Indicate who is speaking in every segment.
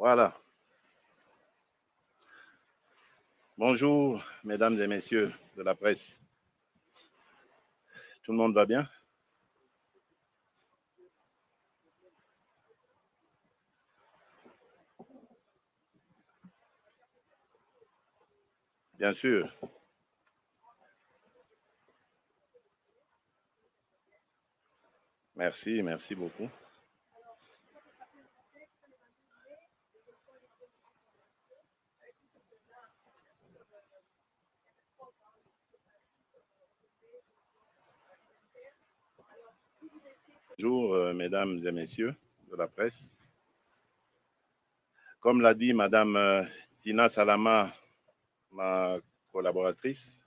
Speaker 1: Voilà. Bonjour, mesdames et messieurs de la presse. Tout le monde va bien? Bien sûr. Merci, merci beaucoup. Bonjour, mesdames et messieurs de la presse. Comme l'a dit Madame Tina Salama, ma collaboratrice,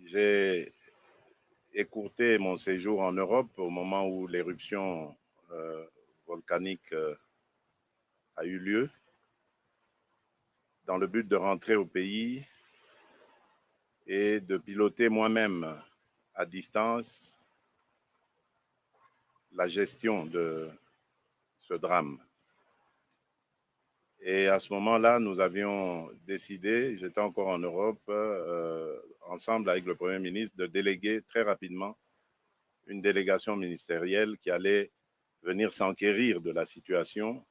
Speaker 1: j'ai écourté mon séjour en Europe au moment où l'éruption volcanique a eu lieu, dans le but de rentrer au pays et de piloter moi-même à distance la gestion de ce drame. Et à ce moment-là, nous avions décidé, j'étais encore en Europe, ensemble avec le Premier ministre, de déléguer très rapidement une délégation ministérielle qui allait venir s'enquérir de la situation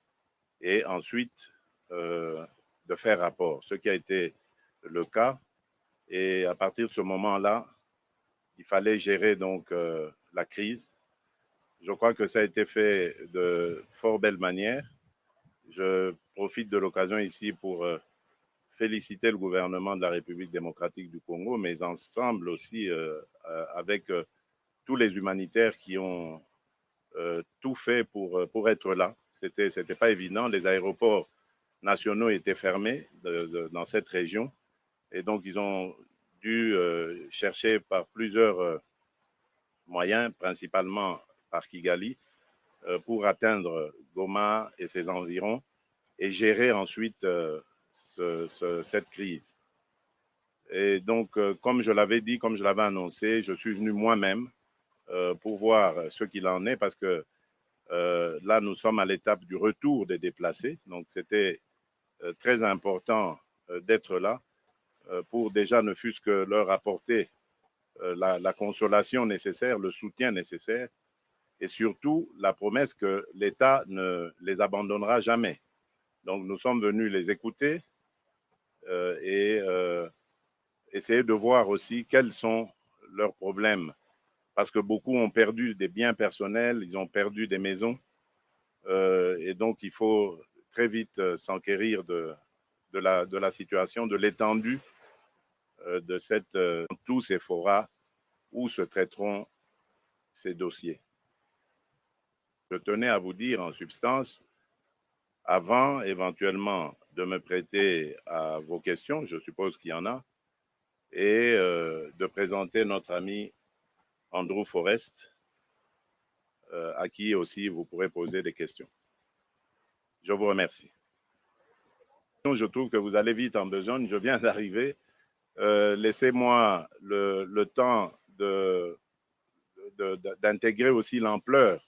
Speaker 1: et ensuite de faire rapport, ce qui a été le cas. Et à partir de ce moment-là, il fallait gérer donc la crise. Je crois que ça a été fait de fort belle manière. Je profite de l'occasion ici pour féliciter le gouvernement de la République démocratique du Congo, mais ensemble aussi avec tous les humanitaires qui ont tout fait pour être là. C'était pas évident. Les aéroports nationaux étaient fermés dans cette région et donc ils ont dû chercher par plusieurs moyens, principalement par Kigali, pour atteindre Goma et ses environs et gérer ensuite cette crise. Et donc, comme je l'avais dit, comme je l'avais annoncé, je suis venu moi-même pour voir ce qu'il en est parce que là, nous sommes à l'étape du retour des déplacés. Donc, c'était très important d'être là pour déjà ne fût-ce que leur apporter la consolation nécessaire, le soutien nécessaire et surtout la promesse que l'État ne les abandonnera jamais. Donc, nous sommes venus les écouter et essayer de voir aussi quels sont leurs problèmes. Parce que beaucoup ont perdu des biens personnels, ils ont perdu des maisons. Et donc, il faut très vite s'enquérir de la situation, de l'étendue de tous ces forats où se traiteront ces dossiers. Je tenais à vous dire en substance, avant éventuellement de me prêter à vos questions, je suppose qu'il y en a, et de présenter notre ami Andrew Forrest, à qui aussi vous pourrez poser des questions. Je vous remercie. Je trouve que vous allez vite en besogne, je viens d'arriver. Laissez-moi le temps d'intégrer aussi l'ampleur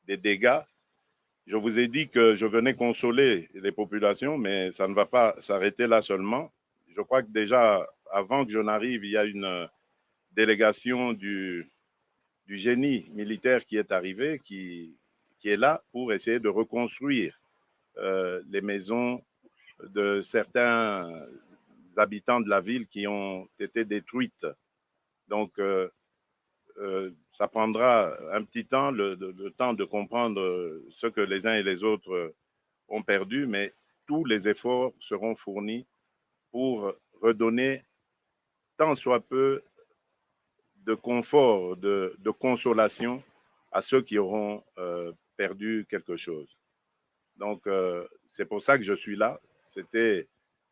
Speaker 1: des dégâts. Je vous ai dit que je venais consoler les populations, mais ça ne va pas s'arrêter là seulement. Je crois que déjà, avant que je n'arrive, il y a une délégation du génie militaire qui est arrivée, qui est là pour essayer de reconstruire les maisons de certains habitants de la ville qui ont été détruites. Donc, ça prendra un petit temps, le temps de comprendre ce que les uns et les autres ont perdu, mais tous les efforts seront fournis pour redonner tant soit peu de confort, de consolation à ceux qui auront perdu quelque chose. Donc, c'est pour ça que je suis là. C'était,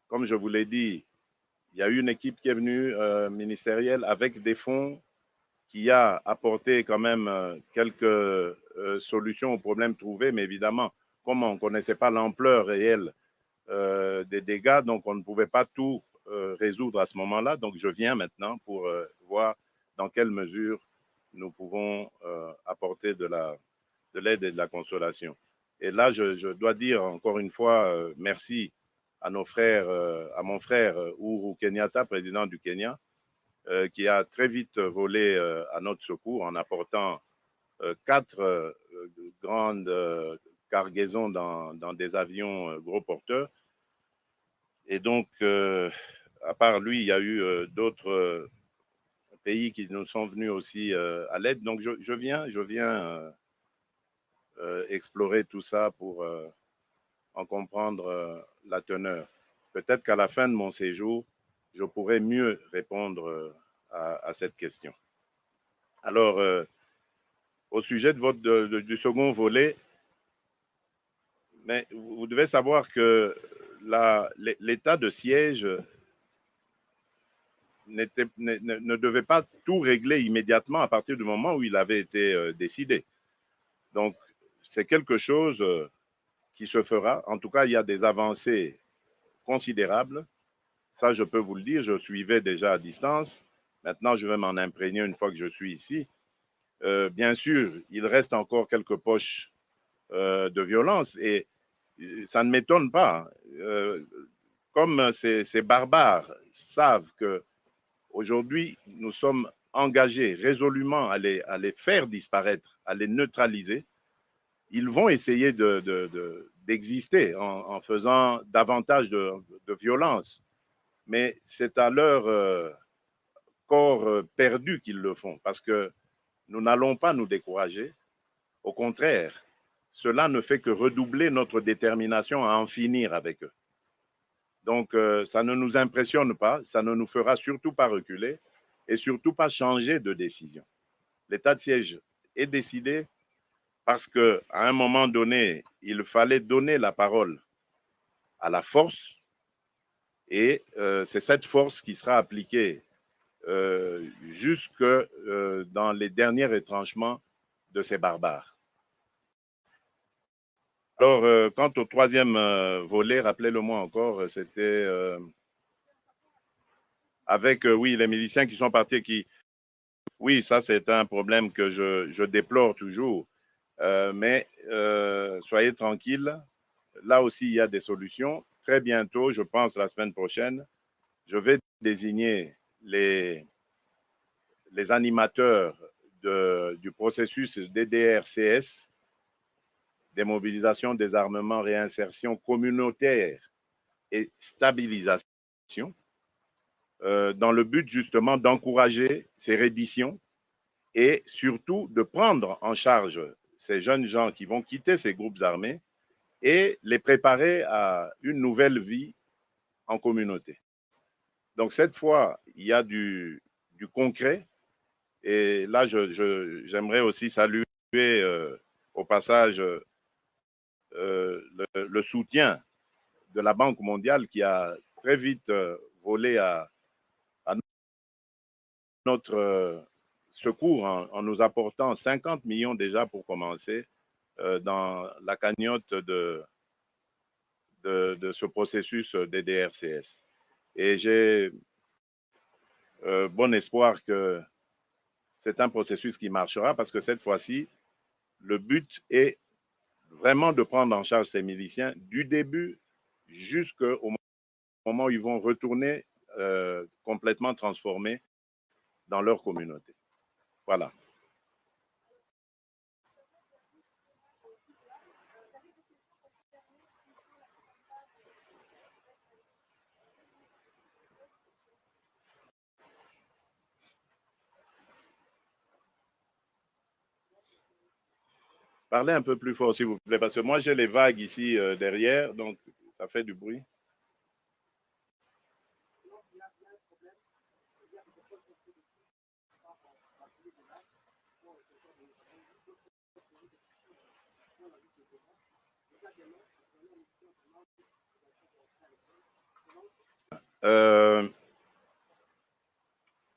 Speaker 1: comme je vous l'ai dit, il y a eu une équipe qui est venue ministérielle avec des fonds qui a apporté quand même quelques solutions aux problèmes trouvés, mais évidemment, comme on ne connaissait pas l'ampleur réelle des dégâts, donc on ne pouvait pas tout résoudre à ce moment-là. Donc je viens maintenant pour voir dans quelle mesure nous pouvons apporter de l'aide et de la consolation. Et là, je dois dire encore une fois merci à nos frères, à mon frère Uhuru Kenyatta, président du Kenya, qui a très vite volé à notre secours en apportant 4 grandes cargaisons dans des avions gros porteurs. Et donc, à part lui, il y a eu d'autres pays qui nous sont venus aussi à l'aide. Donc, je viens explorer tout ça pour en comprendre la teneur. Peut-être qu'à la fin de mon séjour, je pourrais mieux répondre à cette question. Alors, au sujet de du second volet, mais vous devez savoir que l'état de siège ne devait pas tout régler immédiatement à partir du moment où il avait été décidé. Donc, c'est quelque chose qui se fera. En tout cas, il y a des avancées considérables. Ça, je peux vous le dire, je suivais déjà à distance. Maintenant, je vais m'en imprégner une fois que je suis ici. Bien sûr, il reste encore quelques poches de violence et ça ne m'étonne pas. Comme ces barbares savent que aujourd'hui, nous sommes engagés résolument à les faire disparaître, à les neutraliser, ils vont essayer d'exister en faisant davantage de violence. Mais c'est à leur corps perdu qu'ils le font, parce que nous n'allons pas nous décourager. Au contraire, cela ne fait que redoubler notre détermination à en finir avec eux. Donc, ça ne nous impressionne pas, ça ne nous fera surtout pas reculer et surtout pas changer de décision. L'état de siège est décidé parce qu'à un moment donné, il fallait donner la parole à la force et c'est cette force qui sera appliquée jusque dans les derniers retranchements de ces barbares. Alors, quant au troisième volet, rappelez-le-moi encore, c'était avec, oui, les miliciens qui sont partis, qui, oui, ça c'est un problème que je déplore toujours, mais soyez tranquilles, là aussi il y a des solutions. Très bientôt, je pense la semaine prochaine, je vais désigner les animateurs du processus DDRCS, démobilisation, désarmement, réinsertion communautaire et stabilisation, dans le but justement d'encourager ces redditions et surtout de prendre en charge ces jeunes gens qui vont quitter ces groupes armés et les préparer à une nouvelle vie en communauté. Donc cette fois, il y a du concret. Et là, j'aimerais aussi saluer au passage le soutien de la Banque mondiale qui a très vite volé à notre secours en nous apportant 50 millions déjà pour commencer dans la cagnotte de ce processus DDRCS. Et j'ai bon espoir que c'est un processus qui marchera parce que cette fois-ci, le but est vraiment de prendre en charge ces miliciens du début jusqu'au moment où ils vont retourner complètement transformés dans leur communauté. Voilà. Parlez un peu plus fort, s'il vous plaît, parce que moi, j'ai les vagues ici derrière, donc ça fait du bruit.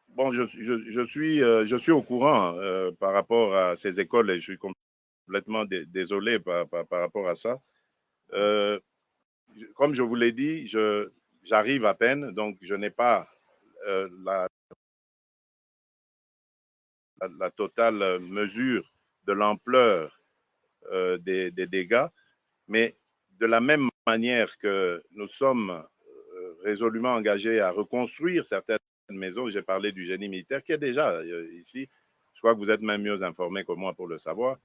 Speaker 1: Bon, je suis au courant par rapport à ces écoles et je suis complètement désolé par rapport à ça. Comme je vous l'ai dit, j'arrive à peine, donc je n'ai pas la totale mesure de l'ampleur des dégâts. Mais de la même manière que nous sommes résolument engagés à reconstruire certaines maisons, j'ai parlé du génie militaire qui est déjà ici, je crois que vous êtes même mieux informés que moi pour le savoir,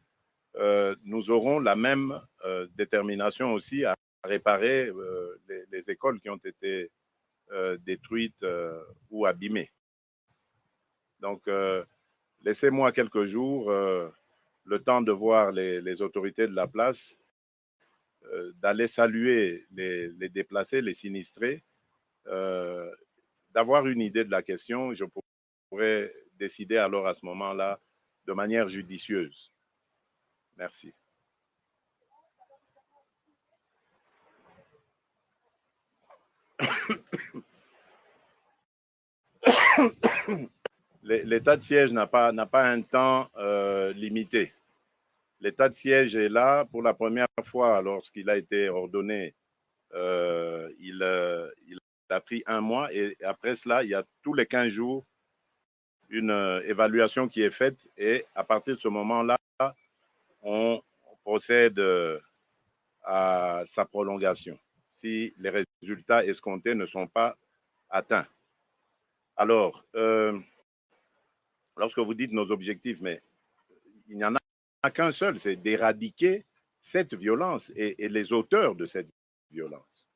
Speaker 1: nous aurons la même détermination aussi à réparer les écoles qui ont été détruites ou abîmées. Donc, laissez-moi quelques jours, le temps de voir les autorités de la place, d'aller saluer les déplacés, les sinistrés, d'avoir une idée de la question. Je pourrais décider alors à ce moment-là de manière judicieuse. Merci. L'état de siège n'a pas un temps limité. L'état de siège est là pour la première fois lorsqu'il a été ordonné. Il a pris 1 mois et après cela, il y a tous les 15 jours une évaluation qui est faite et à partir de ce moment-là, on procède à sa prolongation si les résultats escomptés ne sont pas atteints. Alors, lorsque vous dites nos objectifs, mais il n'y en a qu'un seul, c'est d'éradiquer cette violence et les auteurs de cette violence.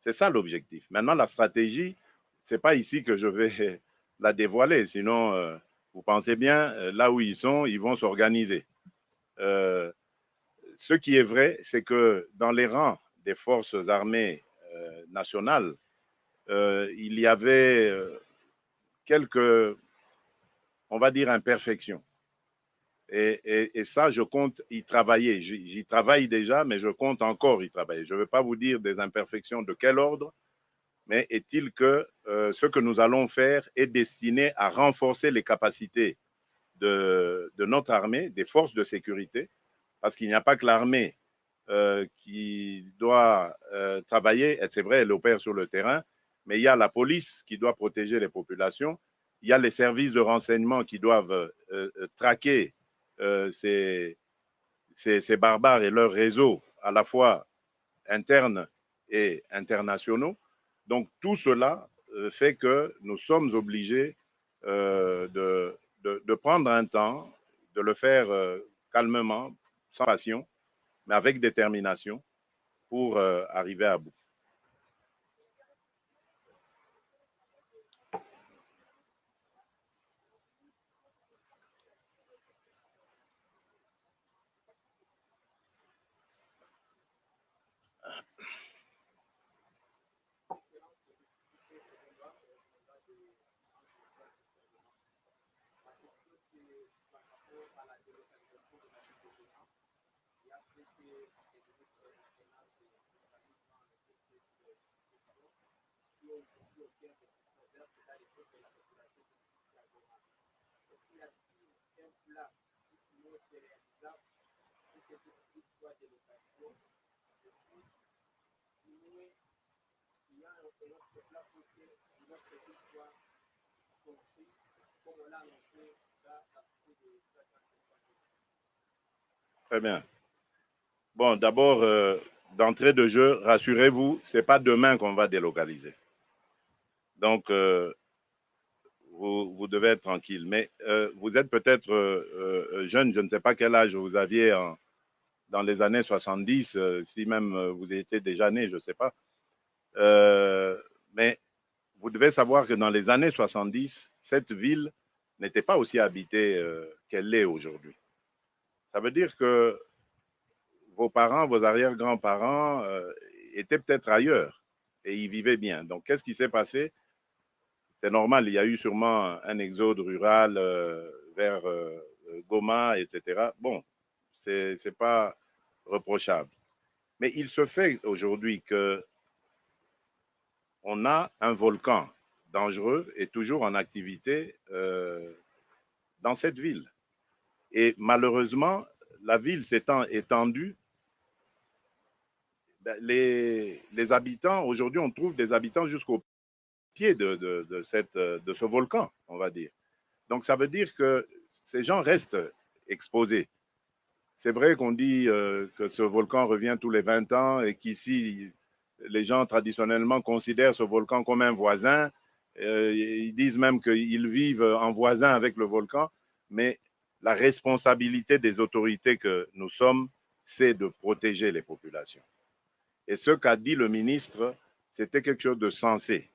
Speaker 1: C'est ça l'objectif. Maintenant, la stratégie, ce n'est pas ici que je vais la dévoiler, sinon, vous pensez bien, là où ils sont, ils vont s'organiser. Ce qui est vrai, c'est que dans les rangs des forces armées nationales, il y avait quelques, on va dire, imperfections. Et ça, je compte y travailler. J'y travaille déjà, mais je compte encore y travailler. Je ne veux pas vous dire des imperfections de quel ordre, mais est-il que ce que nous allons faire est destiné à renforcer les capacités de notre armée, des forces de sécurité, parce qu'il n'y a pas que l'armée qui doit travailler. C'est vrai, elle opère sur le terrain, mais il y a la police qui doit protéger les populations. Il y a les services de renseignement qui doivent traquer ces barbares et leurs réseaux, à la fois internes et internationaux. Donc tout cela fait que nous sommes obligés de prendre un temps, de le faire calmement, sans passion, mais avec détermination pour arriver à bout. Très bien. Bon, d'abord, d'entrée de jeu, rassurez-vous, ce n'est pas demain qu'on va délocaliser. Donc, vous devez être tranquille. Mais vous êtes peut-être jeune, je ne sais pas quel âge vous aviez dans les années 70, si même vous étiez déjà né, je ne sais pas. Mais vous devez savoir que dans les années 70, cette ville n'était pas aussi habitée qu'elle l'est aujourd'hui. Ça veut dire que vos parents, vos arrière-grands-parents étaient peut-être ailleurs et ils vivaient bien. Donc, qu'est-ce qui s'est passé? C'est normal, il y a eu sûrement un exode rural vers Goma, etc. Bon, ce n'est pas reprochable. Mais il se fait aujourd'hui que on a un volcan dangereux et toujours en activité dans cette ville. Et malheureusement, la ville s'étant étendue, les habitants, aujourd'hui, on trouve des habitants jusqu'au pied de ce volcan, on va dire. Donc, ça veut dire que ces gens restent exposés. c'est vrai qu'on dit que ce volcan revient tous les 20 ans et qu'ici, les gens traditionnellement considèrent ce volcan comme un voisin. Ils disent même qu'ils vivent en voisin avec le volcan, mais la responsabilité des autorités que nous sommes, c'est de protéger les populations. Et ce qu'a dit le ministre, c'était quelque chose de sensé,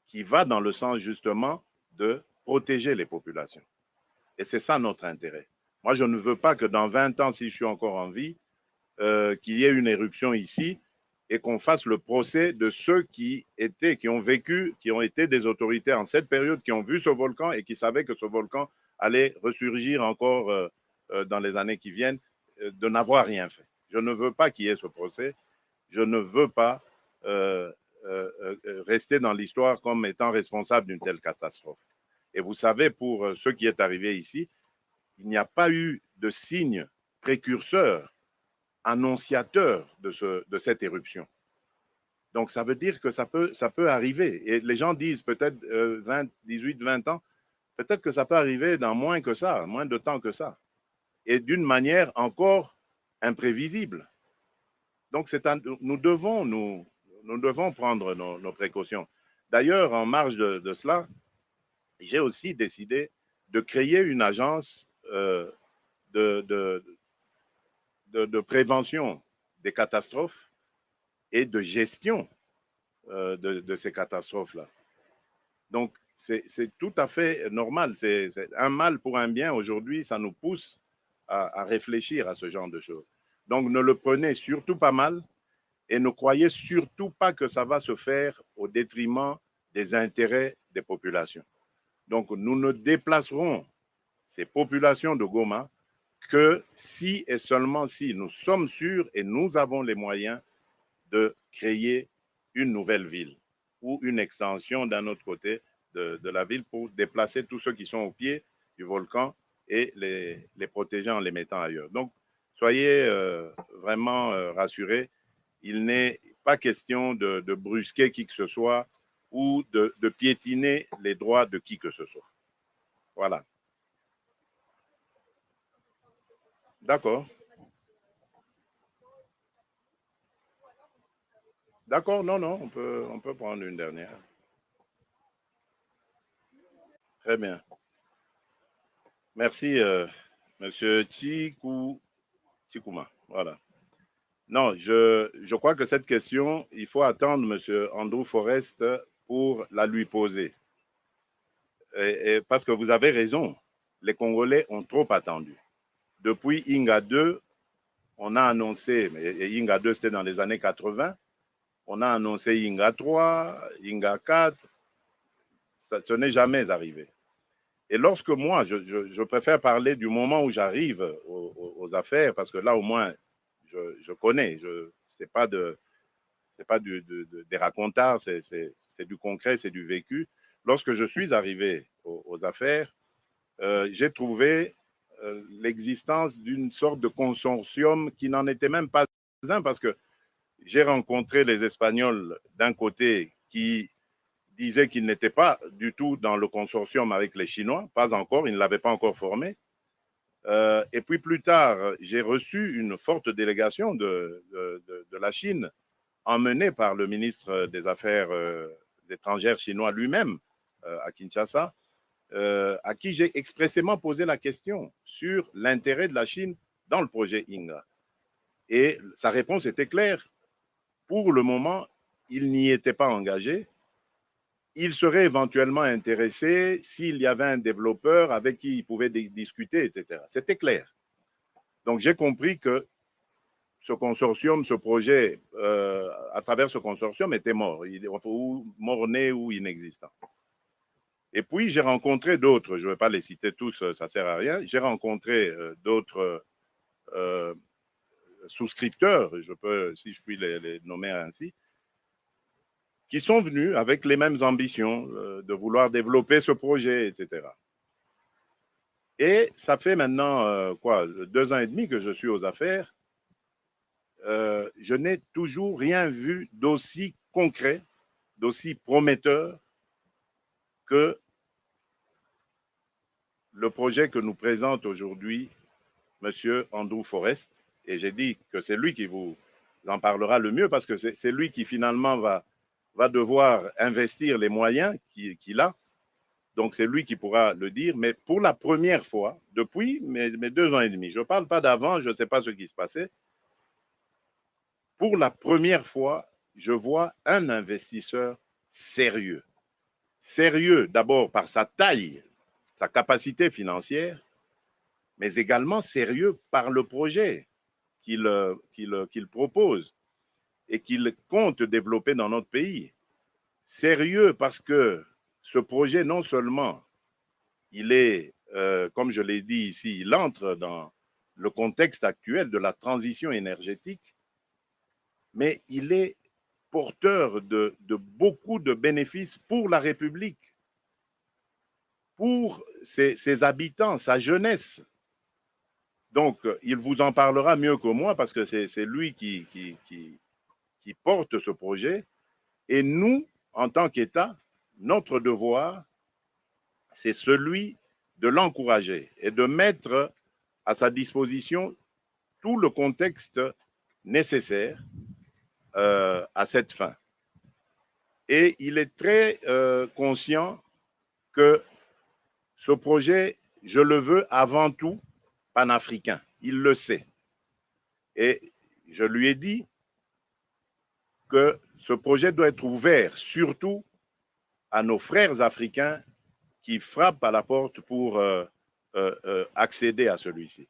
Speaker 1: qui va dans le sens justement de protéger les populations. Et c'est ça notre intérêt. Moi, je ne veux pas que dans 20 ans, si je suis encore en vie, qu'il y ait une éruption ici et qu'on fasse le procès de ceux qui ont vécu, qui ont été des autorités en cette période, qui ont vu ce volcan et qui savaient que ce volcan allait ressurgir encore dans les années qui viennent, de n'avoir rien fait. Je ne veux pas qu'il y ait ce procès. Je ne veux pas rester dans l'histoire comme étant responsable d'une telle catastrophe. Et vous savez, pour ce qui est arrivé ici, il n'y a pas eu de signe précurseur, annonciateur de cette éruption. Donc, ça veut dire que ça peut arriver. Et les gens disent peut-être 18, 20 ans, peut-être que ça peut arriver dans moins que ça, moins de temps que ça. Et d'une manière encore imprévisible. Donc, nous devons prendre nos précautions. D'ailleurs, en marge de cela, j'ai aussi décidé de créer une agence de, de, de prévention des catastrophes et de gestion de ces catastrophes-là. Donc, c'est tout à fait normal. C'est un mal pour un bien. Aujourd'hui, ça nous pousse à réfléchir à ce genre de choses. Donc, ne le prenez surtout pas mal et ne croyez surtout pas que ça va se faire au détriment des intérêts des populations. Donc, nous ne déplacerons ces populations de Goma que si et seulement si nous sommes sûrs et nous avons les moyens de créer une nouvelle ville ou une extension d'un autre côté de la ville pour déplacer tous ceux qui sont au pied du volcan et les protéger en les mettant ailleurs. Donc, soyez vraiment rassurés. Il n'est pas question de brusquer qui que ce soit ou de piétiner les droits de qui que ce soit. Voilà. D'accord. D'accord, non, non, on peut prendre une dernière. Très bien. Merci, Monsieur Tikouma. Voilà. Non, je crois que cette question, il faut attendre Monsieur Andrew Forest pour la lui poser. Et parce que vous avez raison, les Congolais ont trop attendu. Depuis Inga 2, on a annoncé, et Inga 2 c'était dans les années 80, on a annoncé Inga 3, Inga 4, ce n'est jamais arrivé. Et lorsque moi, je préfère parler du moment où j'arrive aux affaires, parce que là, au moins, je connais. Ce n'est pas, des racontards, c'est du concret, c'est du vécu. Lorsque je suis arrivé aux affaires, j'ai trouvé l'existence d'une sorte de consortium qui n'en était même pas un, parce que j'ai rencontré les Espagnols d'un côté qui disaient qu'ils n'étaient pas du tout dans le consortium avec les Chinois, pas encore, ils ne l'avaient pas encore formé. Et puis plus tard, j'ai reçu une forte délégation de la Chine, emmenée par le ministre des Affaires étrangères chinois lui-même à Kinshasa, à qui j'ai expressément posé la question sur l'intérêt de la Chine dans le projet INGA. Et sa réponse était claire. Pour le moment, il n'y était pas engagé. Il serait éventuellement intéressé s'il y avait un développeur avec qui il pouvait discuter, etc. C'était clair. Donc j'ai compris que ce consortium, ce projet, à travers ce consortium, était mort, ou mort-né ou inexistant. Et puis j'ai rencontré d'autres, je ne vais pas les citer tous, ça ne sert à rien, j'ai rencontré d'autres souscripteurs, je peux, si je puis les nommer ainsi, qui sont venus avec les mêmes ambitions de vouloir développer ce projet, etc. Et ça fait maintenant, 2 ans et demi que je suis aux affaires. Je n'ai toujours rien vu d'aussi concret, d'aussi prometteur que le projet que nous présente aujourd'hui M. Andrew Forrest, et j'ai dit que c'est lui qui vous en parlera le mieux parce que c'est lui qui finalement va devoir investir les moyens qu'il a. Donc c'est lui qui pourra le dire, mais pour la première fois, depuis mes 2 ans et demi, je ne parle pas d'avant, je ne sais pas ce qui se passait, pour la première fois, je vois un investisseur sérieux. Sérieux d'abord par sa taille, sa capacité financière, mais également sérieux par le projet qu'il propose et qu'il compte développer dans notre pays. Sérieux parce que ce projet, non seulement il est, comme je l'ai dit ici, il entre dans le contexte actuel de la transition énergétique, mais il est porteur de beaucoup de bénéfices pour la République, pour ses habitants, sa jeunesse. Donc, il vous en parlera mieux que moi parce que c'est lui qui porte ce projet. Et nous, en tant qu'État, notre devoir, c'est celui de l'encourager et de mettre à sa disposition tout le contexte nécessaire à cette fin. Et il est très conscient que ce projet, je le veux avant tout panafricain. Il le sait. Et je lui ai dit que ce projet doit être ouvert surtout à nos frères africains qui frappent à la porte pour accéder à celui-ci.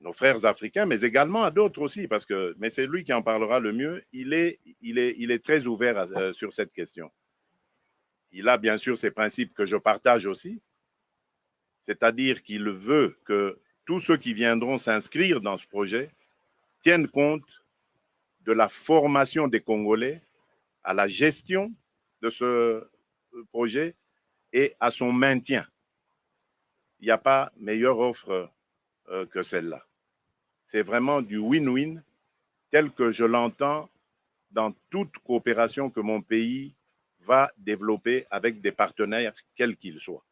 Speaker 1: Nos frères africains, mais également à d'autres aussi, parce que, mais c'est lui qui en parlera le mieux. Il est très ouvert sur cette question. Il a bien sûr ses principes que je partage aussi, c'est-à-dire qu'il veut que tous ceux qui viendront s'inscrire dans ce projet tiennent compte de la formation des Congolais à la gestion de ce projet et à son maintien. Il n'y a pas meilleure offre que celle-là. C'est vraiment du win-win tel que je l'entends dans toute coopération que mon pays va développer avec des partenaires, quels qu'ils soient.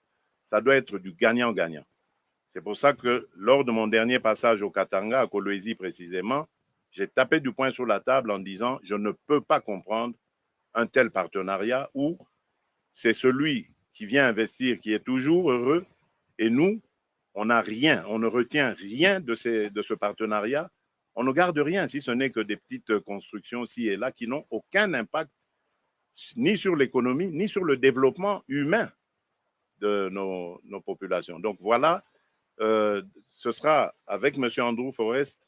Speaker 1: Ça doit être du gagnant-gagnant. C'est pour ça que lors de mon dernier passage au Katanga, à Kolwezi précisément, j'ai tapé du poing sur la table en disant je ne peux pas comprendre un tel partenariat où c'est celui qui vient investir qui est toujours heureux et nous, on n'a rien, on ne retient rien de ce partenariat. On ne garde rien si ce n'est que des petites constructions ci et là qui n'ont aucun impact ni sur l'économie, ni sur le développement humain de nos populations. Donc voilà, ce sera avec M. Andrew Forrest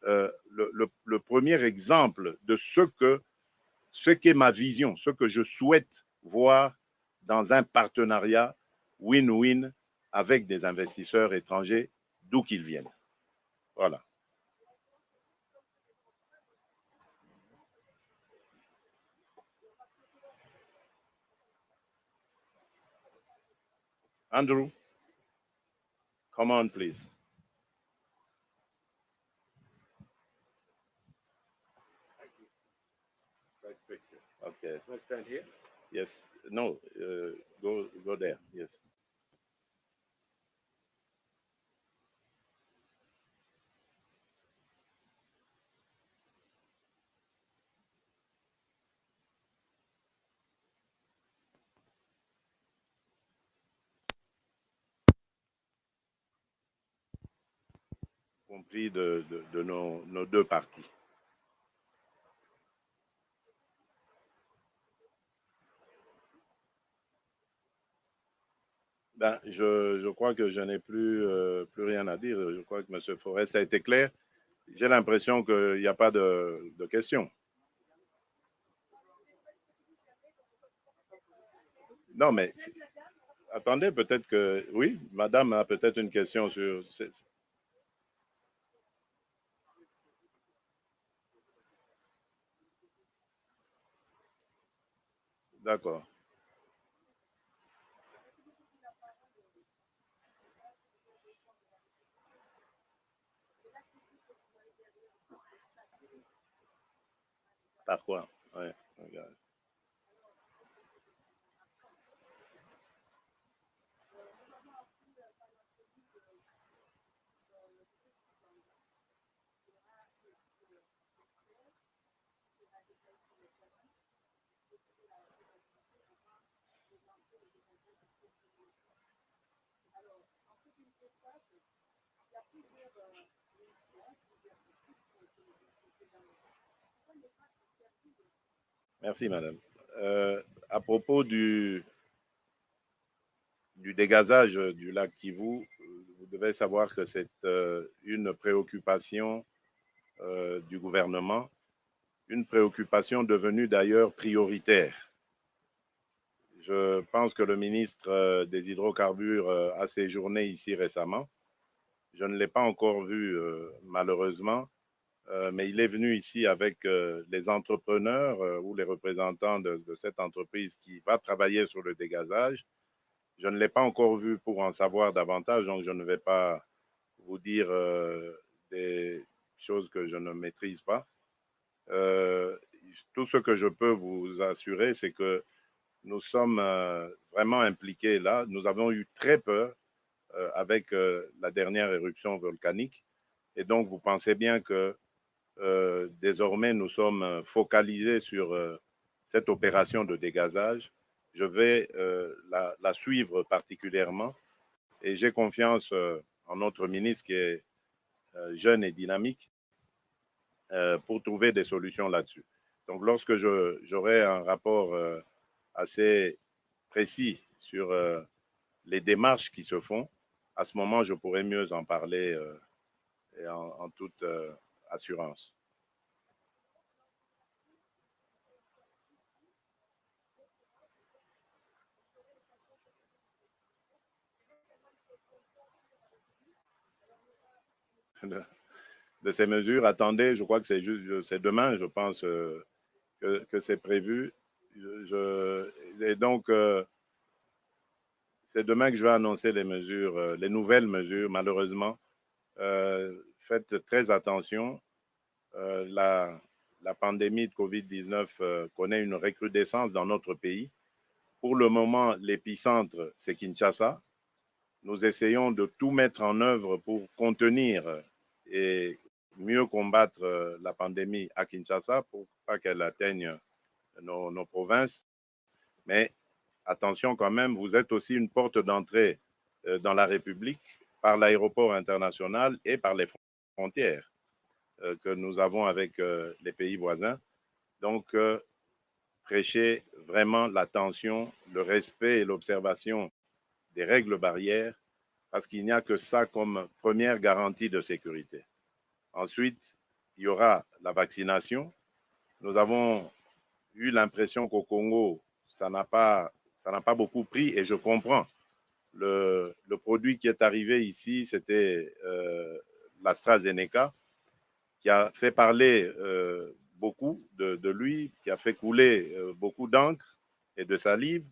Speaker 1: le premier exemple de ce qu'est ma vision, ce que je souhaite voir dans un partenariat win-win avec des investisseurs étrangers, d'où qu'ils viennent. Voilà. Andrew, come on, please. Okay.
Speaker 2: Can I stand here?
Speaker 1: Yes. No. Go there. Yes. Compris de nos deux parties. Ben, je crois que je n'ai plus rien à dire. Je crois que M. Forest a été clair. J'ai l'impression qu'il n'y a pas de questions. Non, mais attendez, peut-être que... Oui, madame a peut-être une question sur... D'accord. Par quoi? Ouais, regarde. Merci, madame. À propos du dégazage du lac Kivu, vous devez savoir que c'est une préoccupation du gouvernement, une préoccupation devenue d'ailleurs prioritaire. Je pense que le ministre des Hydrocarbures a séjourné ici récemment. Je ne l'ai pas encore vu, malheureusement, mais il est venu ici avec les entrepreneurs ou les représentants de cette entreprise qui va travailler sur le dégazage. Je ne l'ai pas encore vu pour en savoir davantage, donc je ne vais pas vous dire des choses que je ne maîtrise pas. Tout ce que je peux vous assurer, c'est que nous sommes vraiment impliqués là. Nous avons eu très peur avec la dernière éruption volcanique. Et donc, vous pensez bien que désormais, nous sommes focalisés sur cette opération de dégazage. Je vais la suivre particulièrement et j'ai confiance en notre ministre qui est jeune et dynamique pour trouver des solutions là-dessus. Donc, lorsque j'aurai un rapport assez précis sur les démarches qui se font, à ce moment, je pourrai mieux en parler et en toute assurance. De ces mesures, attendez, je crois que c'est demain, je pense que c'est prévu. Et donc, c'est demain que je vais annoncer les mesures, les nouvelles mesures. Malheureusement, faites très attention. La pandémie de COVID-19 connaît une recrudescence dans notre pays. Pour le moment, l'épicentre, c'est Kinshasa. Nous essayons de tout mettre en œuvre pour contenir et mieux combattre la pandémie à Kinshasa pour pas qu'elle atteigne nos provinces. Mais attention quand même, vous êtes aussi une porte d'entrée dans la République par l'aéroport international et par les frontières que nous avons avec les pays voisins. Donc, prêchez vraiment l'attention, le respect et l'observation des règles barrières, parce qu'il n'y a que ça comme première garantie de sécurité. Ensuite, il y aura la vaccination. Nous avons eu l'impression qu'au Congo, ça n'a pas beaucoup pris et je comprends. Le produit qui est arrivé ici, c'était l'AstraZeneca, qui a fait parler beaucoup de lui, qui a fait couler beaucoup d'encre et de salive.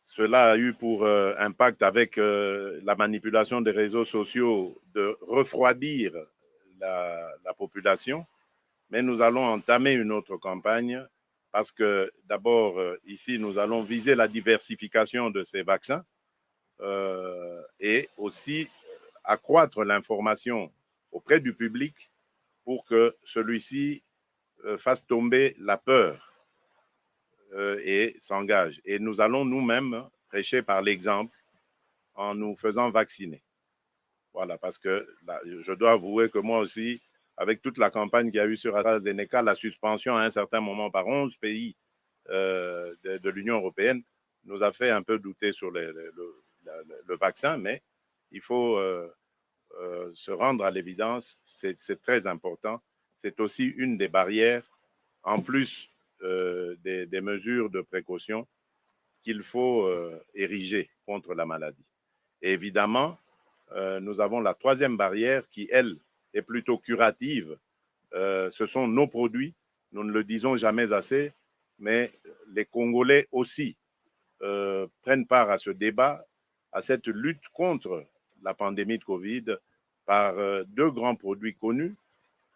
Speaker 1: Cela a eu pour impact avec la manipulation des réseaux sociaux de refroidir la population. Mais nous allons entamer une autre campagne parce que d'abord, ici, nous allons viser la diversification de ces vaccins et aussi accroître l'information auprès du public pour que celui-ci fasse tomber la peur et s'engage. Et nous allons nous-mêmes prêcher par l'exemple en nous faisant vacciner. Voilà, parce que là, je dois avouer que moi aussi, avec toute la campagne qu'il y a eu sur AstraZeneca, la suspension à un certain moment par 11 pays de l'Union européenne nous a fait un peu douter sur le vaccin, mais il faut se rendre à l'évidence, c'est très important. C'est aussi une des barrières, en plus des mesures de précaution qu'il faut ériger contre la maladie. Et évidemment, nous avons la troisième barrière qui, elle, est plutôt curative. Ce sont nos produits. Nous ne le disons jamais assez, mais les Congolais aussi prennent part à ce débat, à cette lutte contre la pandémie de Covid par deux grands produits connus,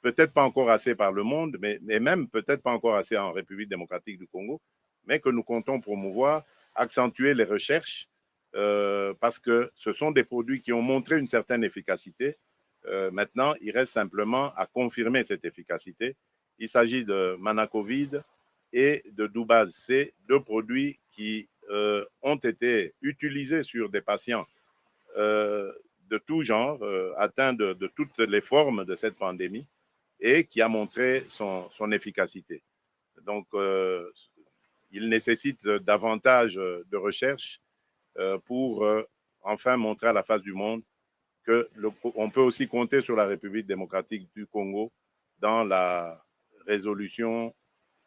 Speaker 1: peut-être pas encore assez par le monde, mais même peut-être pas encore assez en République démocratique du Congo, mais que nous comptons promouvoir, accentuer les recherches, parce que ce sont des produits qui ont montré une certaine efficacité. Maintenant, il reste simplement à confirmer cette efficacité. Il s'agit de Manacovid, et de Doubaz. C'est deux produits qui ont été utilisés sur des patients de tout genre, atteints de toutes les formes de cette pandémie et qui a montré son efficacité. Donc, il nécessite davantage de recherche pour enfin montrer à la face du monde qu'on peut aussi compter sur la République démocratique du Congo dans la résolution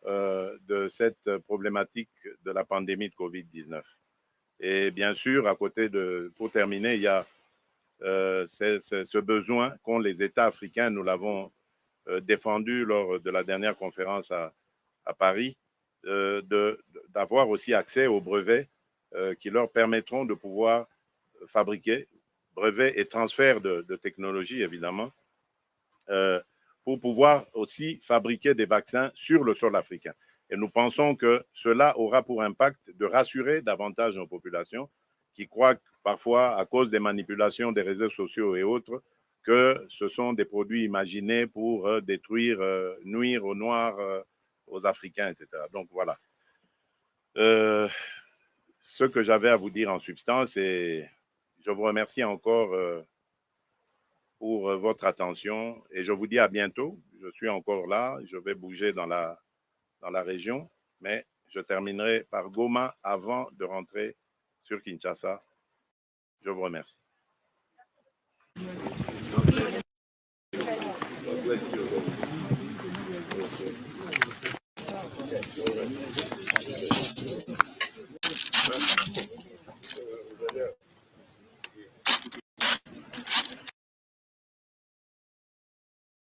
Speaker 1: de cette problématique de la pandémie de Covid-19. Et bien sûr, à côté pour terminer, il y a ce besoin qu'ont les États africains, nous l'avons défendu lors de la dernière conférence à Paris, d'avoir aussi accès aux brevets qui leur permettront de pouvoir fabriquer, brevets et transfert de technologies évidemment, pour pouvoir aussi fabriquer des vaccins sur le sol africain. Et nous pensons que cela aura pour impact de rassurer davantage nos populations qui croient parfois, à cause des manipulations des réseaux sociaux et autres, que ce sont des produits imaginés pour détruire, nuire aux Noirs, aux Africains, etc. Donc voilà. Ce que j'avais à vous dire en substance, et je vous remercie encore pour votre attention et je vous dis à bientôt. Je suis encore là, je vais bouger dans la région, mais je terminerai par Goma avant de rentrer sur Kinshasa. Je vous remercie.